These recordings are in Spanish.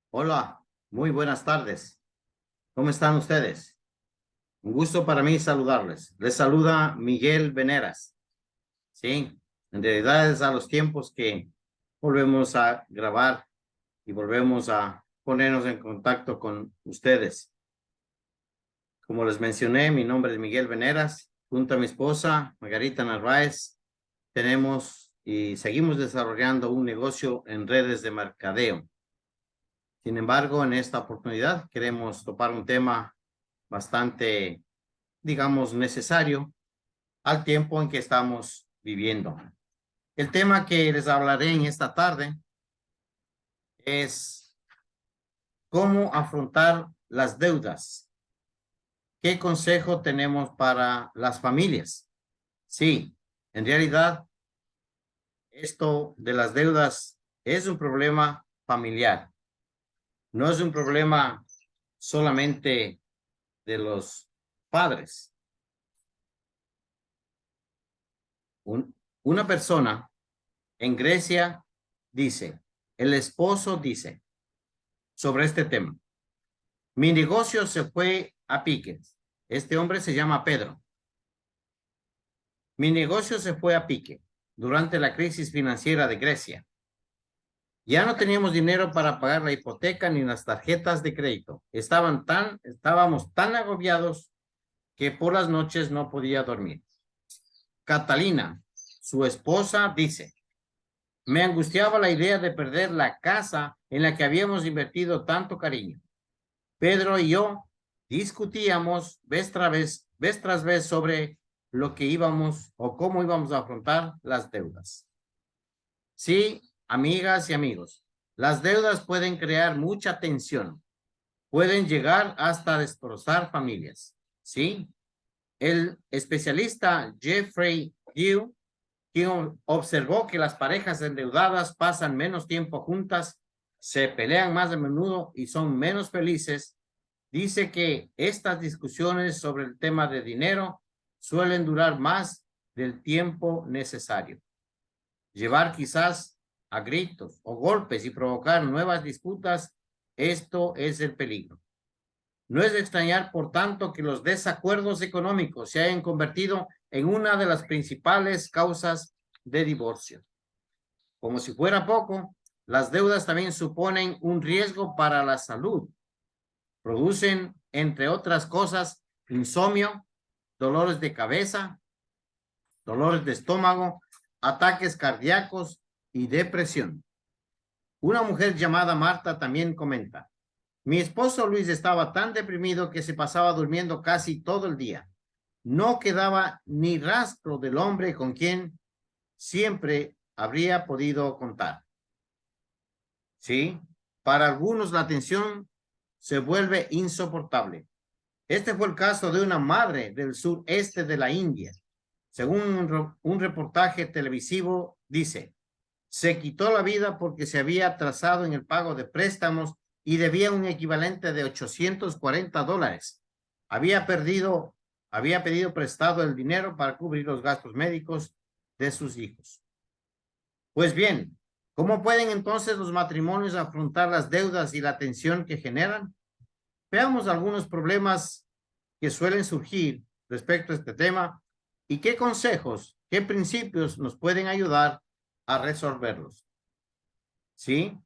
Hola, muy buenas tardes. ¿Cómo están ustedes? Un gusto para mí saludarles. Les saluda Miguel Veneras. Sí, en realidad es a los tiempos que volvemos a grabar y volvemos a ponernos en contacto con ustedes. Como les mencioné, mi nombre es Miguel Veneras. Junto a mi esposa, Margarita Narváez, tenemos y seguimos desarrollando un negocio en redes de mercadeo. Sin embargo, en esta oportunidad queremos topar un tema bastante, digamos, necesario al tiempo en que estamos viviendo. El tema que les hablaré en esta tarde es cómo afrontar las deudas. ¿Qué consejo tenemos para las familias? Sí, en realidad, esto de las deudas es un problema familiar. No es un problema solamente de los padres. Una persona en Grecia dice, el esposo dice sobre este tema, mi negocio se fue a pique. Este hombre se llama Pedro. Mi negocio se fue a pique durante la crisis financiera de Grecia. Ya no teníamos dinero para pagar la hipoteca ni las tarjetas de crédito. Estábamos tan agobiados que por las noches no podía dormir. Catalina, su esposa, dice, me angustiaba la idea de perder la casa en la que habíamos invertido tanto cariño. Pedro y yo discutíamos vez tras vez sobre lo que íbamos o cómo íbamos a afrontar las deudas. Sí, amigas y amigos, las deudas pueden crear mucha tensión, pueden llegar hasta destrozar familias. Sí, el especialista Jeffrey Dew, quien observó que las parejas endeudadas pasan menos tiempo juntas, se pelean más a menudo y son menos felices, dice que estas discusiones sobre el tema de dinero suelen durar más del tiempo necesario. Llevar quizás a gritos o golpes y provocar nuevas disputas, esto es el peligro. No es de extrañar, por tanto, que los desacuerdos económicos se hayan convertido en una de las principales causas de divorcio. Como si fuera poco, las deudas también suponen un riesgo para la salud. Producen, entre otras cosas, insomnio, dolores de cabeza, dolores de estómago, ataques cardíacos y depresión. Una mujer llamada Marta también comenta, mi esposo Luis estaba tan deprimido que se pasaba durmiendo casi todo el día. No quedaba ni rastro del hombre con quien siempre habría podido contar. ¿Sí? Para algunos la tensión se vuelve insoportable. Este fue el caso de una madre del sureste de la India. Según un reportaje televisivo, dice, se quitó la vida porque se había atrasado en el pago de préstamos y debía un equivalente de $840. Había pedido prestado el dinero para cubrir los gastos médicos de sus hijos. Pues bien, ¿cómo pueden entonces los matrimonios afrontar las deudas y la tensión que generan? Veamos algunos problemas que suelen surgir respecto a este tema y qué consejos, qué principios nos pueden ayudar a resolverlos. ¿Sí?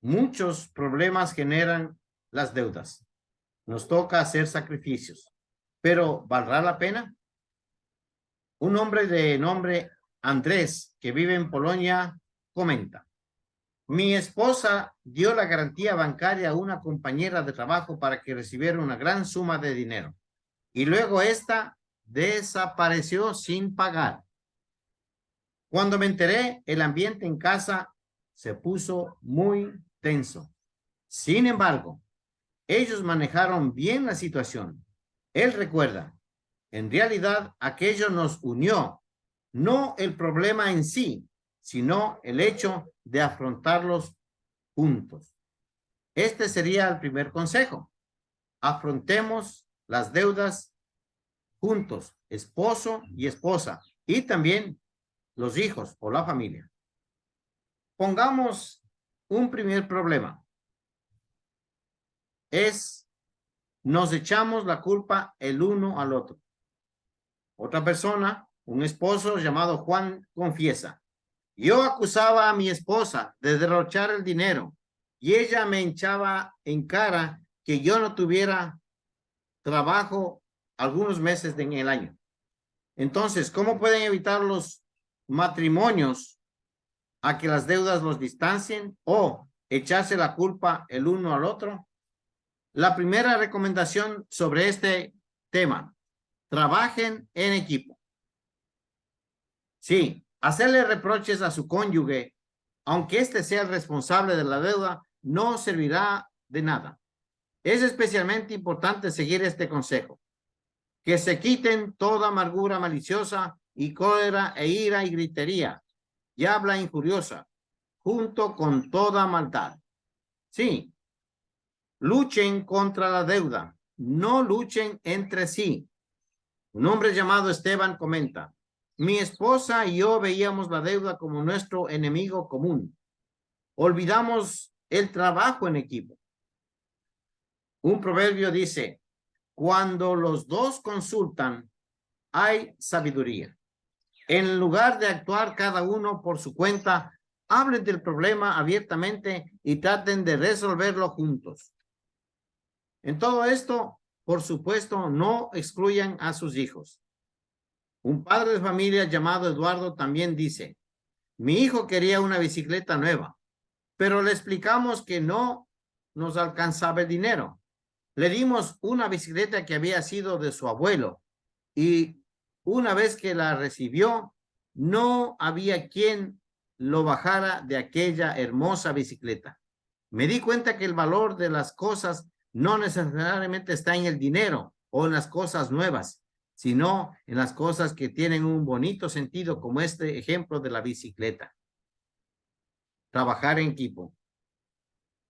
Muchos problemas generan las deudas. Nos toca hacer sacrificios, pero ¿valdrá la pena? Un hombre de nombre Andrés, que vive en Polonia, comenta, mi esposa dio la garantía bancaria a una compañera de trabajo para que recibiera una gran suma de dinero y luego esta desapareció sin pagar. Cuando me enteré, el ambiente en casa se puso muy tenso. Sin embargo, ellos manejaron bien la situación. Él recuerda, en realidad aquello nos unió, no el problema en sí, sino el hecho de afrontarlos juntos. Este sería el primer consejo. Afrontemos las deudas juntos, esposo y esposa, y también los hijos o la familia. Pongamos un primer problema. Nos echamos la culpa el uno al otro. Otra persona, un esposo llamado Juan, confiesa: yo acusaba a mi esposa de derrochar el dinero y ella me echaba en cara que yo no tuviera trabajo algunos meses en el año. Entonces, ¿cómo pueden evitar los matrimonios a que las deudas los distancien o echarse la culpa el uno al otro? La primera recomendación sobre este tema: trabajen en equipo. Sí, hacerle reproches a su cónyuge, aunque éste sea el responsable de la deuda, no servirá de nada. Es especialmente importante seguir este consejo: que se quiten toda amargura maliciosa y cólera e ira y gritería y habla injuriosa, junto con toda maldad. Sí, luchen contra la deuda, no luchen entre sí. Un hombre llamado Esteban comenta: mi esposa y yo veíamos la deuda como nuestro enemigo común. Olvidamos el trabajo en equipo. Un proverbio dice: cuando los dos consultan, hay sabiduría. En lugar de actuar cada uno por su cuenta, hablen del problema abiertamente y traten de resolverlo juntos. En todo esto, por supuesto, no excluyan a sus hijos. Un padre de familia llamado Eduardo también dice: mi hijo quería una bicicleta nueva, pero le explicamos que no nos alcanzaba el dinero. Le dimos una bicicleta que había sido de su abuelo y una vez que la recibió, no había quien lo bajara de aquella hermosa bicicleta. Me di cuenta que el valor de las cosas no necesariamente está en el dinero o en las cosas nuevas, sino en las cosas que tienen un bonito sentido, como este ejemplo de la bicicleta. Trabajar en equipo.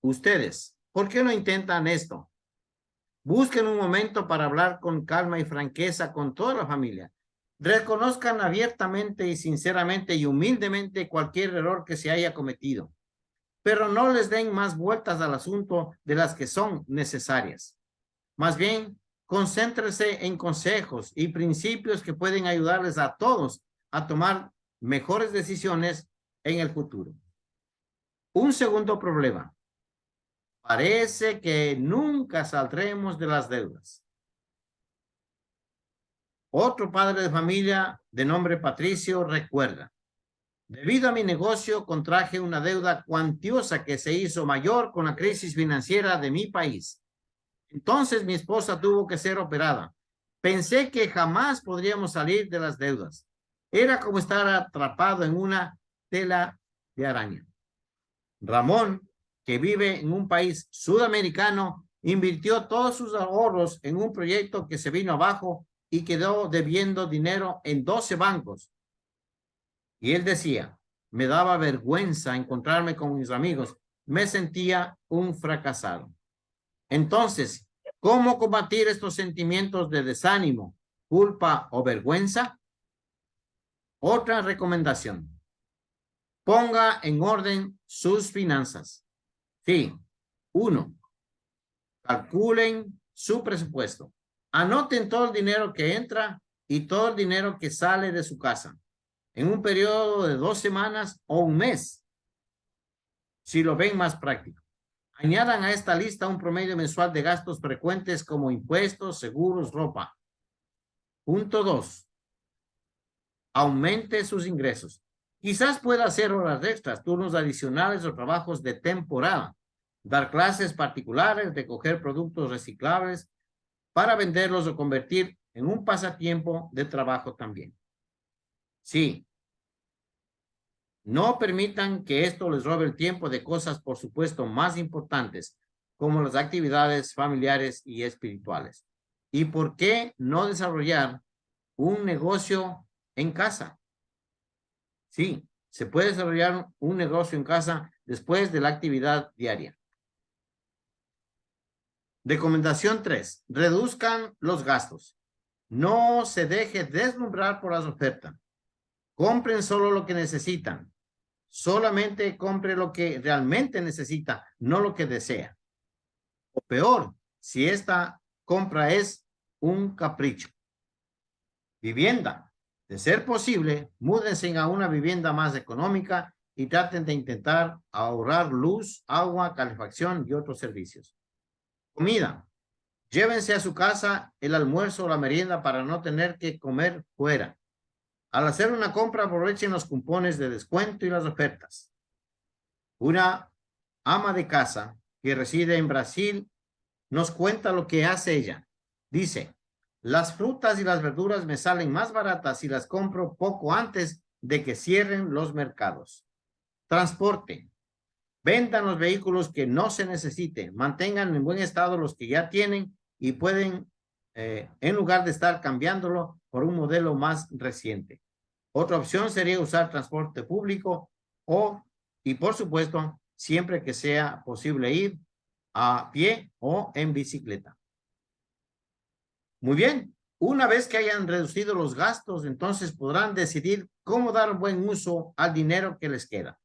Ustedes, ¿por qué no intentan esto? Busquen un momento para hablar con calma y franqueza con toda la familia. Reconozcan abiertamente y sinceramente y humildemente cualquier error que se haya cometido, pero no les den más vueltas al asunto de las que son necesarias. Más bien, concéntrense en consejos y principios que pueden ayudarles a todos a tomar mejores decisiones en el futuro. Un segundo problema: parece que nunca saldremos de las deudas. Otro padre de familia de nombre Patricio recuerda: debido a mi negocio, contraje una deuda cuantiosa que se hizo mayor con la crisis financiera de mi país. Entonces mi esposa tuvo que ser operada. Pensé que jamás podríamos salir de las deudas. Era como estar atrapado en una tela de araña. Ramón, que vive en un país sudamericano, invirtió todos sus ahorros en un proyecto que se vino abajo y quedó debiendo dinero en 12 bancos. Y él decía: me daba vergüenza encontrarme con mis amigos. Me sentía un fracasado. Entonces, ¿cómo combatir estos sentimientos de desánimo, culpa o vergüenza? Otra recomendación: ponga en orden sus finanzas. Sí. 1. Calculen su presupuesto. Anoten todo el dinero que entra y todo el dinero que sale de su casa en un periodo de 2 semanas o un mes, si lo ven más práctico. Añadan a esta lista un promedio mensual de gastos frecuentes como impuestos, seguros, ropa. Punto 2. Aumente sus ingresos. Quizás pueda hacer horas extras, turnos adicionales o trabajos de temporada. Dar clases particulares, recoger productos reciclables para venderlos o convertir en un pasatiempo de trabajo también. Sí. No permitan que esto les robe el tiempo de cosas, por supuesto, más importantes, como las actividades familiares y espirituales. ¿Y por qué no desarrollar un negocio en casa? Sí, se puede desarrollar un negocio en casa después de la actividad diaria. Recomendación 3. Reduzcan los gastos. No se deje deslumbrar por las ofertas. Compren solo lo que necesitan. solamente compre lo que realmente necesita, no lo que desea. O peor, si esta compra es un capricho. Vivienda. De ser posible, múdense a una vivienda más económica y traten de intentar ahorrar luz, agua, calefacción y otros servicios. Comida. Llévense a su casa el almuerzo o la merienda para no tener que comer fuera. Al hacer una compra, aprovechen los cupones de descuento y las ofertas. Una ama de casa que reside en Brasil nos cuenta lo que hace ella. Dice, las frutas y las verduras me salen más baratas si las compro poco antes de que cierren los mercados. Transporte. Vendan los vehículos que no se necesiten. Mantengan en buen estado los que ya tienen y pueden, en lugar de estar cambiándolo por un modelo más reciente. Otra opción sería usar transporte público y por supuesto, siempre que sea posible ir a pie o en bicicleta. Muy bien, una vez que hayan reducido los gastos, entonces podrán decidir cómo dar buen uso al dinero que les queda.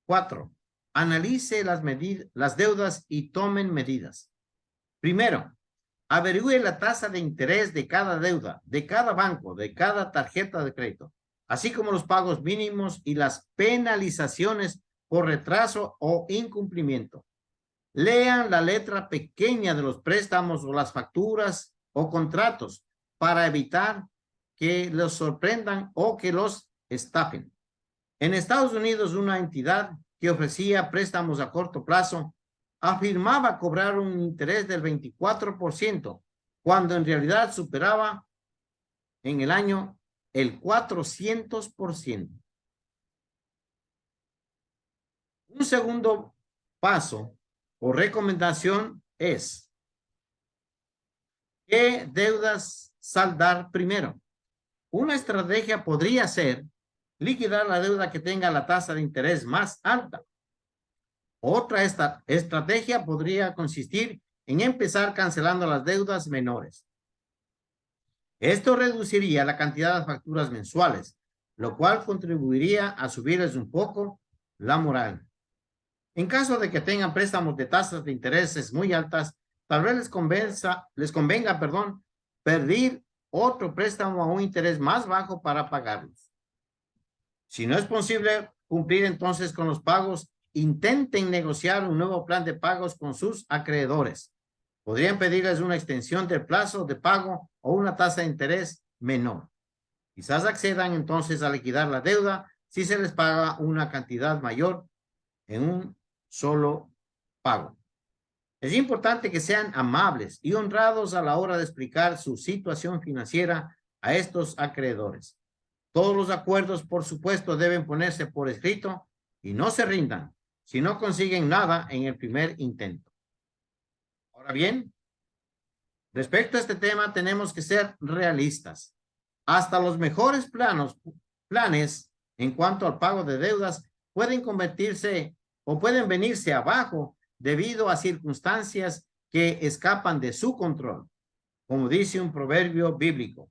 4. Analice las deudas y tomen medidas. Primero, averigüe la tasa de interés de cada deuda, de cada banco, de cada tarjeta de crédito, así como los pagos mínimos y las penalizaciones por retraso o incumplimiento. Lean la letra pequeña de los préstamos o las facturas o contratos para evitar que los sorprendan o que los estafen. En Estados Unidos, una entidad que ofrecía préstamos a corto plazo afirmaba cobrar un interés del 24%, cuando en realidad superaba en el año el 400%. Un segundo paso o recomendación es: ¿qué deudas saldar primero? Una estrategia podría ser liquidar la deuda que tenga la tasa de interés más alta. Otra estrategia podría consistir en empezar cancelando las deudas menores. Esto reduciría la cantidad de facturas mensuales, lo cual contribuiría a subirles un poco la moral. En caso de que tengan préstamos de tasas de intereses muy altas, tal vez les convenga, pedir otro préstamo a un interés más bajo para pagarlos. Si no es posible cumplir entonces con los pagos, intenten negociar un nuevo plan de pagos con sus acreedores. Podrían pedirles una extensión del plazo de pago o una tasa de interés menor. Quizás accedan entonces a liquidar la deuda si se les paga una cantidad mayor en un solo pago. Es importante que sean amables y honrados a la hora de explicar su situación financiera a estos acreedores. Todos los acuerdos, por supuesto, deben ponerse por escrito y no se rindan si no consiguen nada en el primer intento. Ahora bien, respecto a este tema, tenemos que ser realistas. Hasta los mejores planes en cuanto al pago de deudas pueden convertirse o pueden venirse abajo debido a circunstancias que escapan de su control. Como dice un proverbio bíblico,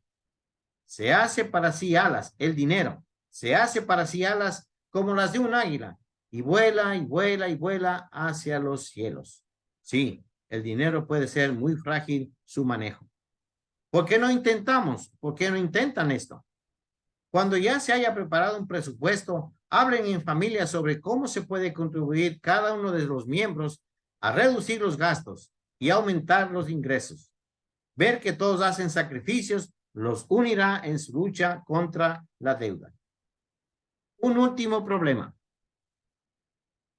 se hace para sí alas, el dinero, se hace para sí alas como las de un águila, y vuela y vuela y vuela hacia los cielos. Sí, el dinero puede ser muy frágil su manejo. ¿Por qué no intentamos? ¿Por qué no intentan esto? Cuando ya se haya preparado un presupuesto, hablen en familia sobre cómo se puede contribuir cada uno de los miembros a reducir los gastos y aumentar los ingresos. Ver que todos hacen sacrificios los unirá en su lucha contra la deuda. Un último problema.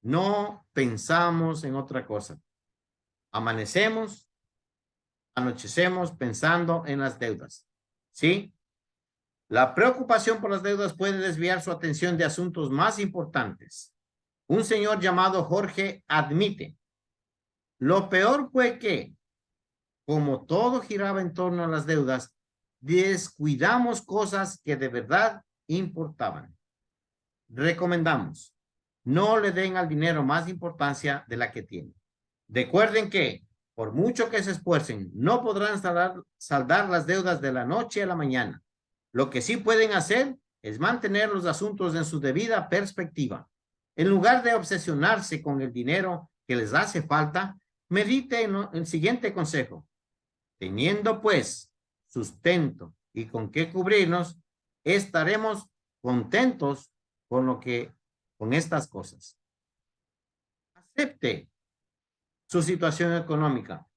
No pensamos en otra cosa. Amanecemos, anochecemos pensando en las deudas. ¿Sí? La preocupación por las deudas puede desviar su atención de asuntos más importantes. Un señor llamado Jorge admite: lo peor fue que, como todo giraba en torno a las deudas, descuidamos cosas que de verdad importaban. Recomendamos: no le den al dinero más importancia de la que tienen. Recuerden que, por mucho que se esfuercen, no podrán saldar las deudas de la noche a la mañana. Lo que sí pueden hacer es mantener los asuntos en su debida perspectiva. En lugar de obsesionarse con el dinero que les hace falta, medite en el siguiente consejo. Teniendo pues sustento y con qué cubrirnos, estaremos contentos con estas cosas. Acepte su situación económica.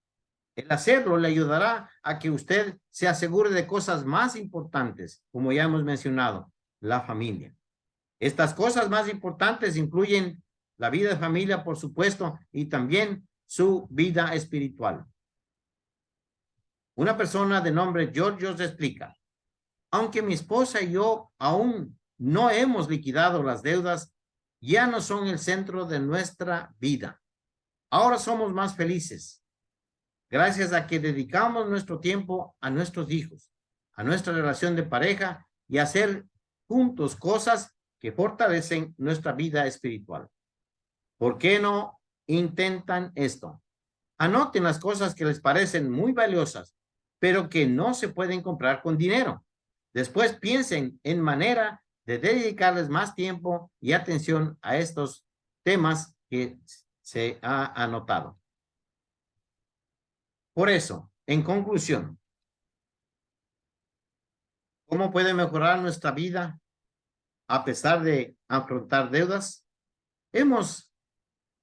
El hacerlo le ayudará a que usted se asegure de cosas más importantes, como ya hemos mencionado, la familia. Estas cosas más importantes incluyen la vida de familia, por supuesto, y también su vida espiritual. Una persona de nombre Georgios explica, aunque mi esposa y yo aún no hemos liquidado las deudas, ya no son el centro de nuestra vida. Ahora somos más felices, gracias a que dedicamos nuestro tiempo a nuestros hijos, a nuestra relación de pareja y a hacer juntos cosas que fortalecen nuestra vida espiritual. ¿Por qué no intentan esto? Anoten las cosas que les parecen muy valiosas, pero que no se pueden comprar con dinero. Después piensen en manera de dedicarles más tiempo y atención a estos temas que se ha anotado. Por eso, en conclusión, ¿cómo puede mejorar nuestra vida a pesar de afrontar deudas? Hemos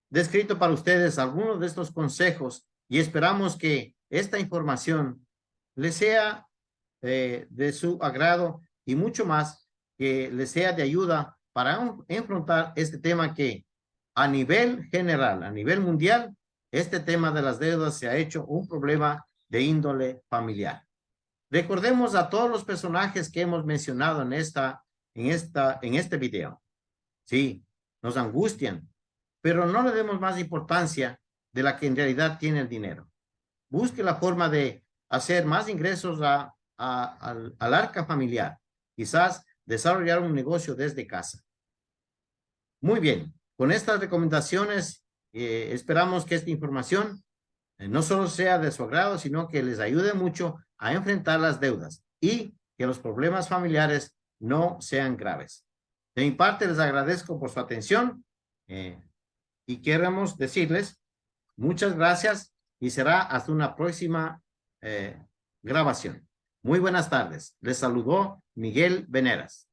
descrito para ustedes algunos de estos consejos y esperamos que esta información les sea de su agrado y mucho más que les sea de ayuda para enfrentar este tema que a nivel general, a nivel mundial, este tema de las deudas se ha hecho un problema de índole familiar. Recordemos a todos los personajes que hemos mencionado en este video. Sí, nos angustian, pero no le demos más importancia de la que en realidad tiene el dinero. Busque la forma de hacer más ingresos al arca familiar. Quizás desarrollar un negocio desde casa. Muy bien, con estas recomendaciones esperamos que esta información no solo sea de su agrado, sino que les ayude mucho a enfrentar las deudas y que los problemas familiares no sean graves. De mi parte, les agradezco por su atención y queremos decirles muchas gracias y será hasta una próxima grabación. Muy buenas tardes. Les saludó Miguel Veneras.